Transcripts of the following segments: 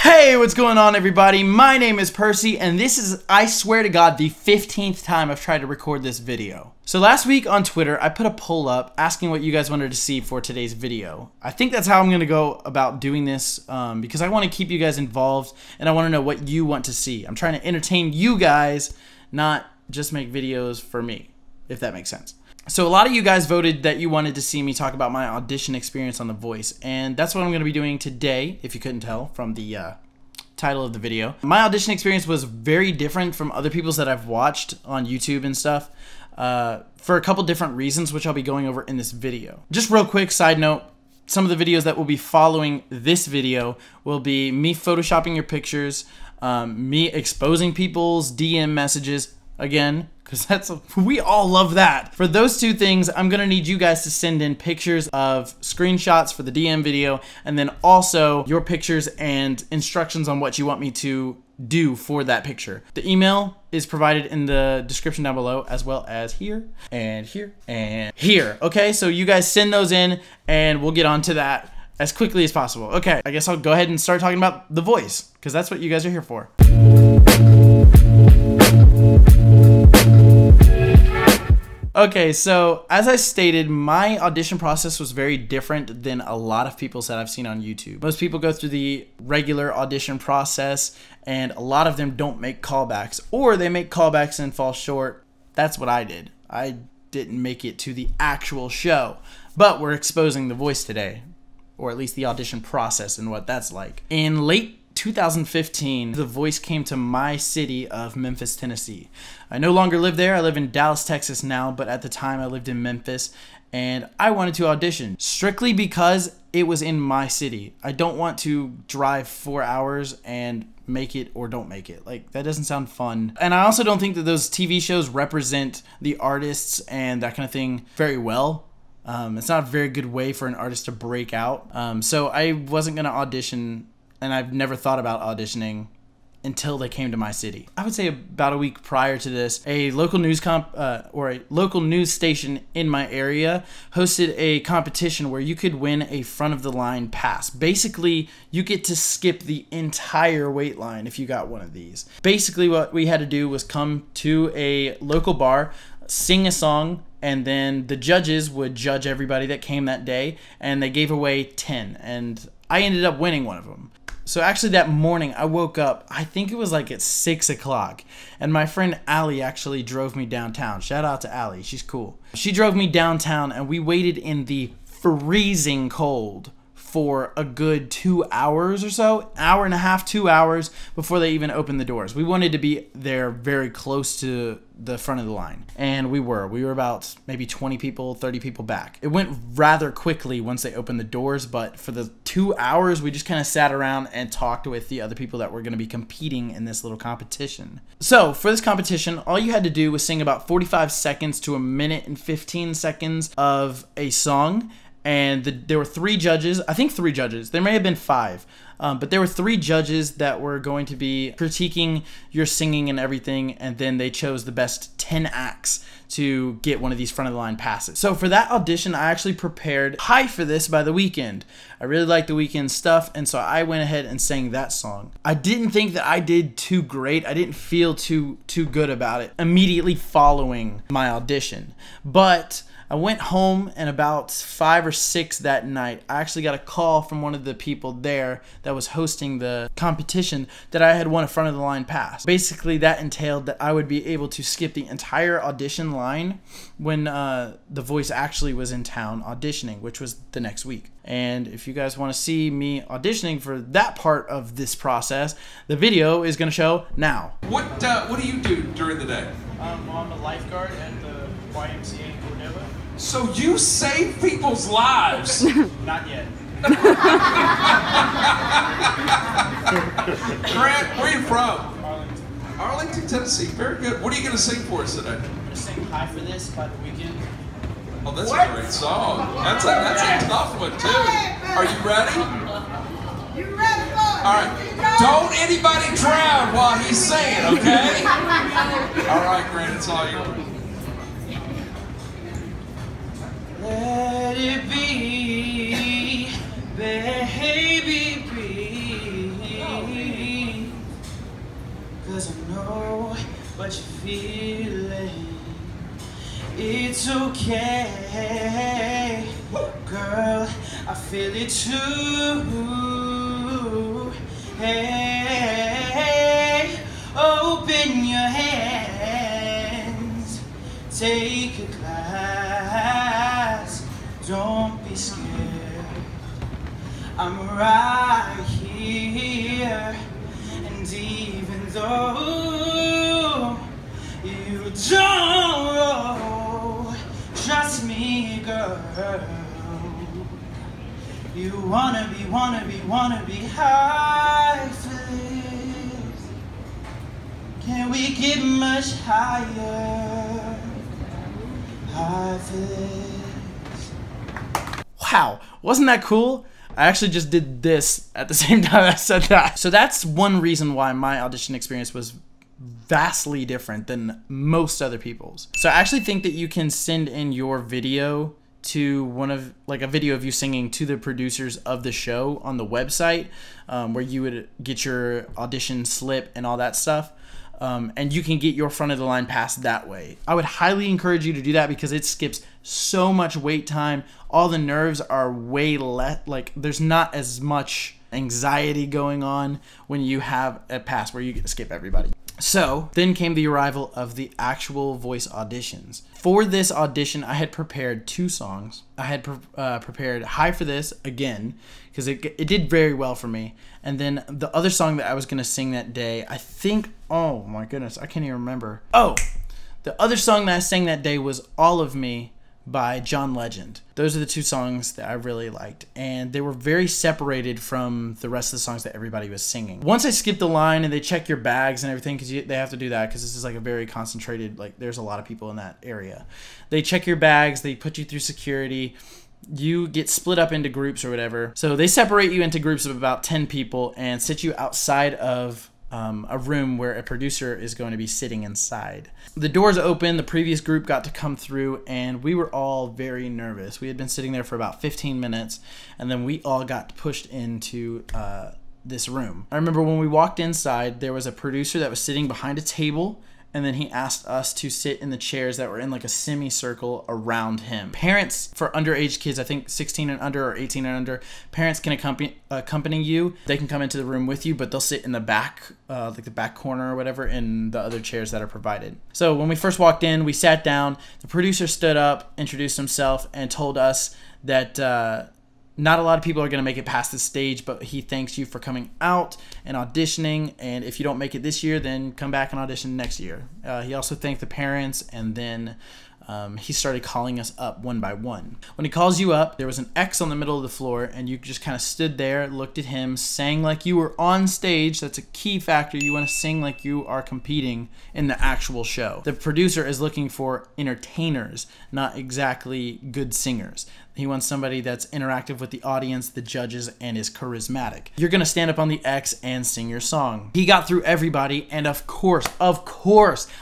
Hey, what's going on, everybody? My name is Percy, and this is, I swear to God, the 15th time I've tried to record this video. So last week on Twitter, I put a poll up asking what you guys wanted to see for today's video. I think that's how I'm going to go about doing this because I want to keep you guys involved, and I want to know what you want to see. I'm trying to entertain you guys, not just make videos for me, if that makes sense. So a lot of you guys voted that you wanted to see me talk about my audition experience on The Voice, and that's what I'm going to be doing today, if you couldn't tell from the title of the video. My audition experience was very different from other people's that I've watched on YouTube and stuff for a couple different reasons, which I'll be going over in this video. Just real quick side note, some of the videos that will be following this video will be me photoshopping your pictures, me exposing people's DM messages, again, because we all love that. For those two things, I'm gonna need you guys to send in pictures of screenshots for the DM video, and then also your pictures and instructions on what you want me to do for that picture. The email is provided in the description down below, as well as here and here and here. Okay, so you guys send those in and we'll get on to that as quickly as possible. Okay, I guess I'll go ahead and start talking about The Voice, because that's what you guys are here for. Okay, so as I stated, my audition process was very different than a lot of people's that I've seen on YouTube. Most people go through the regular audition process, and a lot of them don't make callbacks, or they make callbacks and fall short. That's what I did. I didn't make it to the actual show, but we're exposing The Voice today, or at least the audition process and what that's like. In late 2015, The Voice came to my city of Memphis, Tennessee. I no longer live there. I live in Dallas, Texas now, but at the time I lived in Memphis, and I wanted to audition strictly because it was in my city. I don't want to drive 4 hours and make it or don't make it. Like, that doesn't sound fun. And I also don't think that those TV shows represent the artists and that kind of thing very well. It's not a very good way for an artist to break out. So I wasn't going to audition, and I've never thought about auditioning until they came to my city. I would say about a week prior to this, a local news local news station in my area hosted a competition where you could win a front of the line pass. Basically, you get to skip the entire wait line if you got one of these. Basically, what we had to do was come to a local bar, sing a song, and then the judges would judge everybody that came that day, and they gave away 10, and I ended up winning one of them. So actually that morning I woke up, I think it was like at 6 o'clock, and my friend Allie actually drove me downtown. Shout out to Allie, she's cool. She drove me downtown, and we waited in the freezing cold for a good 2 hours or so, hour and a half, 2 hours before they even opened the doors. We wanted to be there very close to the front of the line, and we were about maybe 20 people, 30 people back. It went rather quickly once they opened the doors, but for the 2 hours we just kind of sat around and talked with the other people that were going to be competing in this little competition. So for this competition, all you had to do was sing about 45 seconds to a minute and 15 seconds of a song. And there were 3 judges, I think 3 judges, there may have been 5, but there were 3 judges that were going to be critiquing your singing and everything, and then they chose the best 10 acts to get one of these front of the line passes. So for that audition, I actually prepared High for This by The Weeknd. I really like The Weeknd's stuff, and so I went ahead and sang that song. I didn't think that I did too great. I didn't feel too good about it immediately following my audition, but I went home, and about 5 or 6 that night, I actually got a call from one of the people there that was hosting the competition that I had won a front of the line pass. Basically, that entailed that I would be able to skip the entire audition line when The Voice actually was in town auditioning, which was the next week. And if you guys want to see me auditioning for that part of this process, the video is going to show now. What do you do during the day? I'm a lifeguard at the YMCA in Cordova. So you save people's lives? Not yet. Grant, where are you from? Arlington. Arlington, Tennessee. Very good. What are you going to sing for us today? I'm going to sing High for This by The Weeknd. Oh, that's a great song. That's a tough one, too. Are you ready? You ready, boy? All right. Don't anybody drown while he's singing, okay? All right, Grant, it's all yours. Let it be, baby, be. 'cause I know what you're feeling. It's okay, girl, I feel it too. Hey, open your hands, take a glass, don't be scared. I'm right here, and even though you don't trust me, girl, you wanna be high for this. Can we get much higher? High for this. Wow, wasn't that cool? I actually just did this at the same time I said that. So that's one reason why my audition experience was vastly different than most other people's. So I actually think that you can send in your video to like a video of you singing to the producers of the show on the website, where you would get your audition slip and all that stuff. And you can get your front of the line pass that way. I would highly encourage you to do that because it skips so much wait time. All the nerves are way less, like there's not as much anxiety going on when you have a pass where you get to skip everybody. So then came the arrival of the actual voice auditions. For this audition, I had prepared 2 songs. I had prepared High for This again, because it did very well for me. And then the other song that I was going to sing that day, I think, oh my goodness, I can't even remember. Oh, the other song that I sang that day was All of Me by John Legend. Those are the 2 songs that I really liked, and they were very separated from the rest of the songs that everybody was singing. Once I skipped the line and they check your bags and everything, because they have to do that because this is like a very concentrated, like there's a lot of people in that area. They check your bags, they put you through security, you get split up into groups or whatever. So they separate you into groups of about 10 people and sit you outside of a room where a producer is going to be sitting inside. The doors open, the previous group got to come through, and we were all very nervous. We had been sitting there for about 15 minutes, and then we all got pushed into this room. I remember when we walked inside, there was a producer that was sitting behind a table, and then he asked us to sit in the chairs that were in like a semicircle around him. Parents for underage kids, I think 16 and under or 18 and under, parents can accompany you. They can come into the room with you, but they'll sit in the back, like the back corner or whatever, in the other chairs that are provided. So when we first walked in, we sat down. The producer stood up, introduced himself, and told us that not a lot of people are going to make it past this stage, but he thanks you for coming out and auditioning, and if you don't make it this year, then come back and audition next year. He also thanked the parents, and then he started calling us up one by one. When he calls you up, there was an X on the middle of the floor, and you just kind of stood there, looked at him, sang like you were on stage. That's a key factor. You want to sing like you are competing in the actual show. The producer is looking for entertainers, not exactly good singers. He wants somebody that's interactive with the audience, the judges, and is charismatic. You're going to stand up on the X and sing your song. He got through everybody, and of course, I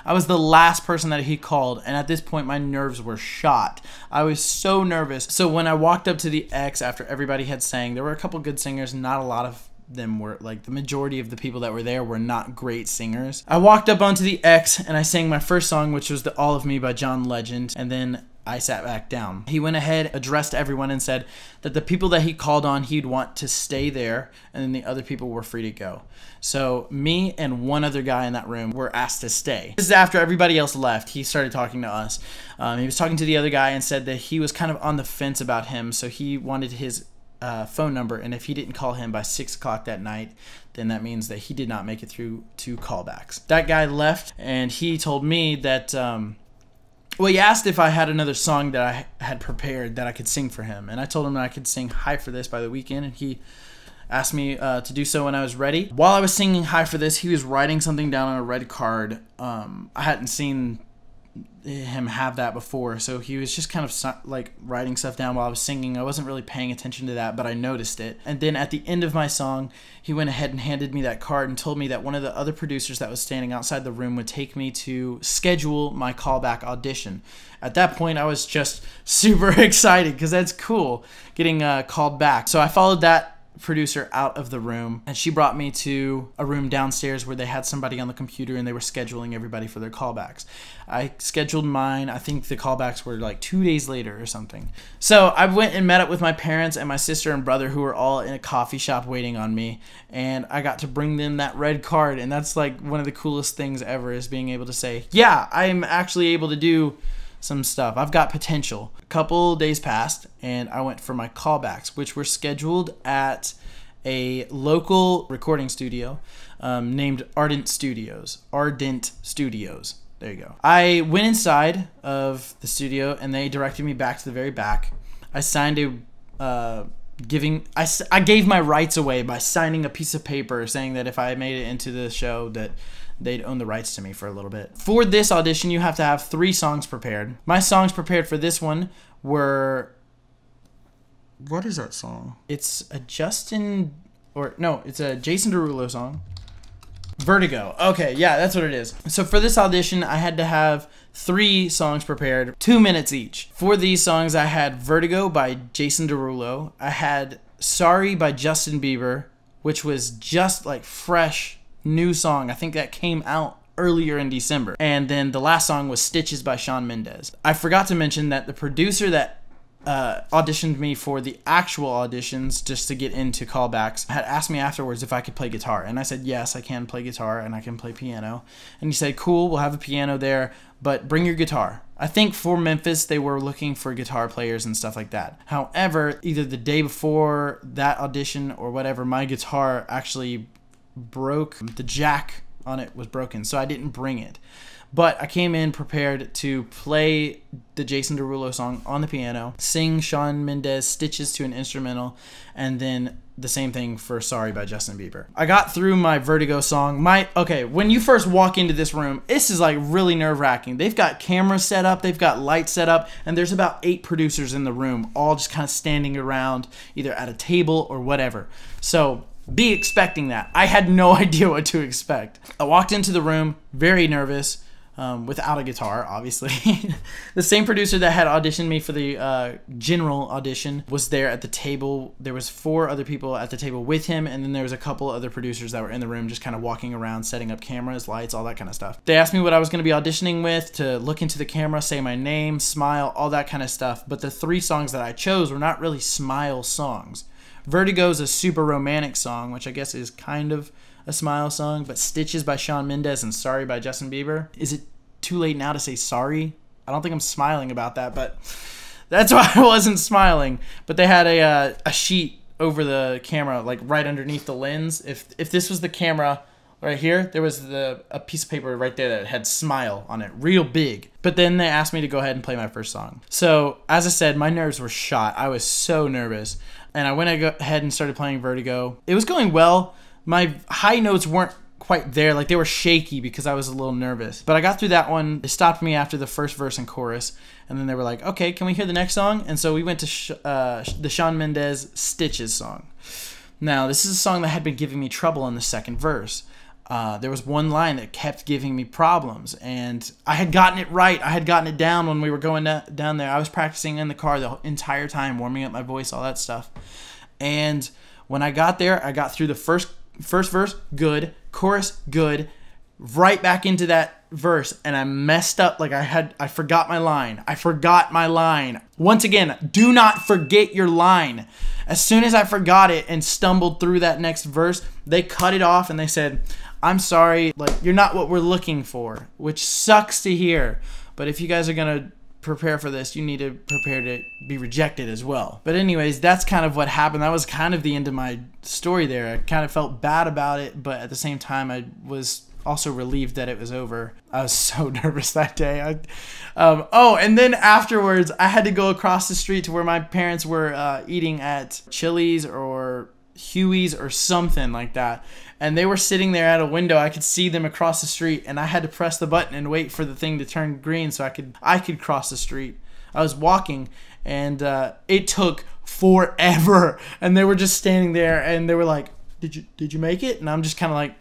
was the last person that he called, and at this point, my nerves were shot. I was so nervous. So when I walked up to the X after everybody had sang, there were a couple good singers, not a lot of them were, like the majority of the people that were there were not great singers. I walked up onto the X, and I sang my first song, which was the All of Me by John Legend, and then I sat back down. He went ahead, addressed everyone, and said that the people that he called on, he'd want to stay there, and then the other people were free to go. So me and one other guy in that room were asked to stay. This is after everybody else left. He started talking to us. He was talking to the other guy and said that he was kind of on the fence about him, so he wanted his phone number, and if he didn't call him by 6 o'clock that night, then that means that he did not make it through 2 callbacks. That guy left, and he told me that well, he asked if I had another song that I had prepared that I could sing for him, and I told him that I could sing High for This by The Weeknd, and he asked me to do so when I was ready. While I was singing High for This, he was writing something down on a red card. I hadn't seen him have that before, so he was just kind of like writing stuff down while I was singing. I wasn't really paying attention to that, but I noticed it. And then at the end of my song, he went ahead and handed me that card and told me that one of the other producers that was standing outside the room would take me to schedule my callback audition. At that point, I was just super excited because that's cool, getting called back. So I followed that producer out of the room, and she brought me to a room downstairs where they had somebody on the computer and they were scheduling everybody for their callbacks. I scheduled mine. I think the callbacks were like 2 days later or something. So I went and met up with my parents and my sister and brother, who were all in a coffee shop waiting on me, and I got to bring them that red card. And that's like one of the coolest things ever, is being able to say, yeah, I'm actually able to do some stuff. I've got potential. A couple days passed and I went for my callbacks, which were scheduled at a local recording studio named Ardent Studios. Ardent Studios. There you go. I went inside of the studio and they directed me back to the very back. I signed I gave my rights away by signing a piece of paper saying that if I made it into the show that they'd own the rights to me for a little bit. For this audition, you have to have 3 songs prepared. My songs prepared for this one were... What is that song? It's a Jason Derulo song. Vertigo. Okay, yeah, that's what it is. So for this audition, I had to have 3 songs prepared, 2 minutes each. For these songs, I had Vertigo by Jason Derulo. I had Sorry by Justin Bieber, which was just like fresh, new song. I think that came out earlier in December. And then the last song was Stitches by Shawn Mendes. I forgot to mention that the producer that auditioned me for the actual auditions just to get into callbacks had asked me afterwards if I could play guitar, and I said yes, I can play guitar and I can play piano. And he said, cool, we'll have a piano there, but bring your guitar. I think for Memphis they were looking for guitar players and stuff like that. However, either the day before that audition or whatever, my guitar actually broke. The jack on it was broken, so I didn't bring it. But I came in prepared to play the Jason Derulo song on the piano, sing Shawn Mendes Stitches to an instrumental, and then the same thing for Sorry by Justin Bieber. I got through my Vertigo song. Okay, when you first walk into this room, this is like really nerve-wracking. They've got cameras set up, they've got lights set up, and there's about 8 producers in the room, all just kind of standing around, either at a table or whatever. So be expecting that. I had no idea what to expect. I walked into the room, very nervous, without a guitar, obviously. The same producer that had auditioned me for the general audition was there at the table. There was 4 other people at the table with him, and then there was a couple other producers that were in the room just kind of walking around, setting up cameras, lights, all that kind of stuff. They asked me what I was going to be auditioning with, to look into the camera, say my name, smile, all that kind of stuff. But the 3 songs that I chose were not really smile songs. Vertigo is a super romantic song, which I guess is kind of a smile song, but Stitches by Shawn Mendes and Sorry by Justin Bieber. Is it too late now to say sorry? I don't think I'm smiling about that, but that's why I wasn't smiling. But they had a sheet over the camera, like right underneath the lens. If this was the camera right here, there was a piece of paper right there that had smile on it, real big. But then they asked me to go ahead and play my first song. So as I said, my nerves were shot. I was so nervous. And I went ahead and started playing Vertigo. It was going well. My high notes weren't quite there. Like, they were shaky because I was a little nervous. But I got through that one. They stopped me after the first verse and chorus. And then they were like, okay, can we hear the next song? And so we went to the Shawn Mendes Stitches song. Now, this is a song that had been giving me trouble in the second verse. There was one line that kept giving me problems, and I had gotten it right. I had gotten it down when we were going down there. I was practicing in the car the entire time, warming up my voice, all that stuff. And when I got there, I got through the first verse, good. Chorus, good. Right back into that verse, and I messed up. Like, I forgot my line. I forgot my line. Once again, do not forget your line. As soon as I forgot it and stumbled through that next verse, they cut it off and they said, I'm sorry, like, you're not what we're looking for, which sucks to hear. But if you guys are gonna prepare for this, you need to prepare to be rejected as well. But anyways, that's kind of what happened. That was kind of the end of my story there. I kind of felt bad about it, but at the same time, I was also relieved that it was over. I was so nervous that day. And then afterwards, I had to go across the street to where my parents were eating at Chili's or Huey's or something like that. And they were sitting there at a window. I could see them across the street, and I had to press the button and wait for the thing to turn green so I could cross the street. I was walking, and it took forever. And they were just standing there, and they were like, "Did you make it?" And I'm just kind of like,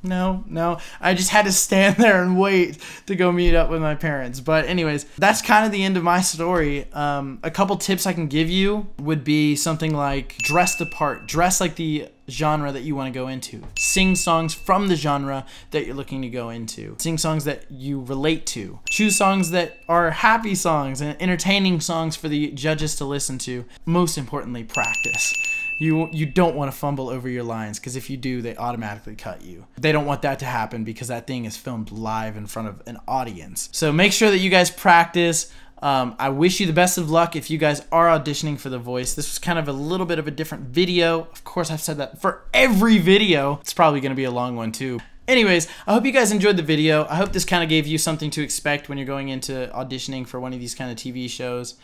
No. I just had to stand there and wait to go meet up with my parents. But anyways, that's kind of the end of my story. A couple tips I can give you would be something like dress the part. Dress like the genre that you want to go into. Sing songs from the genre that you're looking to go into. Sing songs that you relate to. Choose songs that are happy songs and entertaining songs for the judges to listen to. Most importantly, practice. You don't want to fumble over your lines, because if you do, they automatically cut you. They don't want that to happen because that thing is filmed live in front of an audience. So make sure that you guys practice. I wish you the best of luck if you guys are auditioning for The Voice. This was kind of a little bit of a different video. Of course, I've said that for every video. It's probably going to be a long one too. Anyways, I hope you guys enjoyed the video. I hope this kind of gave you something to expect when you're going into auditioning for one of these kind of TV shows.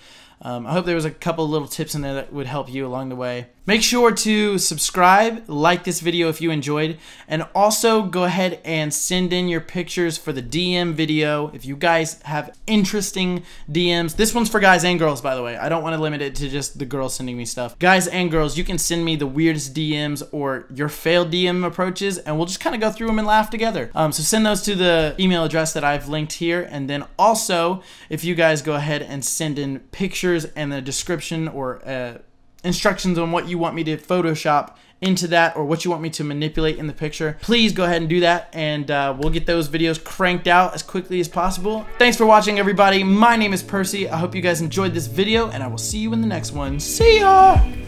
I hope there was a couple little tips in there that would help you along the way. Make sure to subscribe, like this video if you enjoyed, and also go ahead and send in your pictures for the DM video. If you guys have interesting DMs, this one's for guys and girls, by the way. I don't want to limit it to just the girls sending me stuff. Guys and girls, you can send me the weirdest DMs or your failed DM approaches, and we'll just kind of go through them and laugh together. So send those to the email address that I've linked here, and then also, if you guys go ahead and send in pictures and the description or instructions on what you want me to Photoshop into that or what you want me to manipulate in the picture, please go ahead and do that, and we'll get those videos cranked out as quickly as possible. Thanks for watching, everybody. My name is Percy. I hope you guys enjoyed this video, and I will see you in the next one. See ya!